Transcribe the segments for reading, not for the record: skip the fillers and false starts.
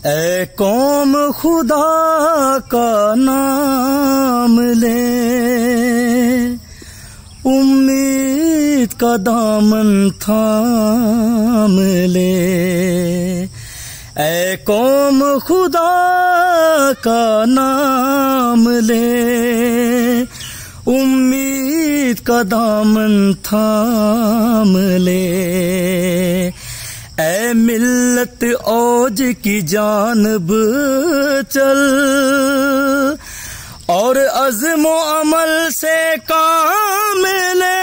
ऐ कौम खुदा का नाम ले, उम्मीद का दामन थाम ले। ऐ कौम खुदा का नाम ले, उम्मीद का दामन थाम ले। ऐ मिल्लत औज की जानब चल, और अज़्म अमल से काम ले,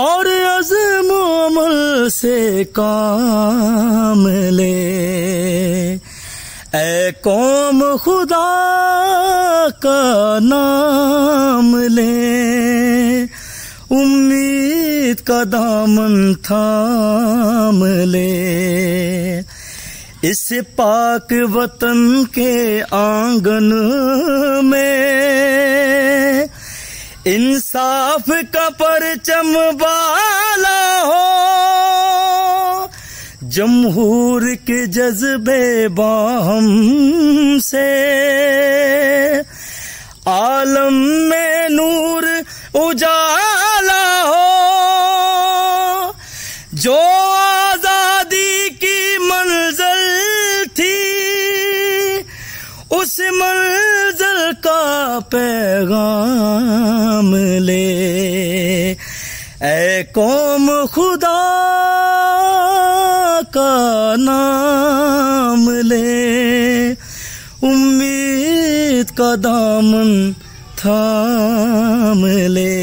और अज़्म अमल से काम ले। ऐ कौम खुदा का नाम ले, उम्मीद का दामन थाम ले। इस पाक वतन के आंगन में इंसाफ का परचम बाला हो, जमहूर के जज्बे बाहम से आलम में नूर उजाला हो। जो आजादी की मंजिल थी, उस मंजिल का पैगाम ले। ऐ कौम खुदा का नाम ले, उम्मीद का दामन थाम ले।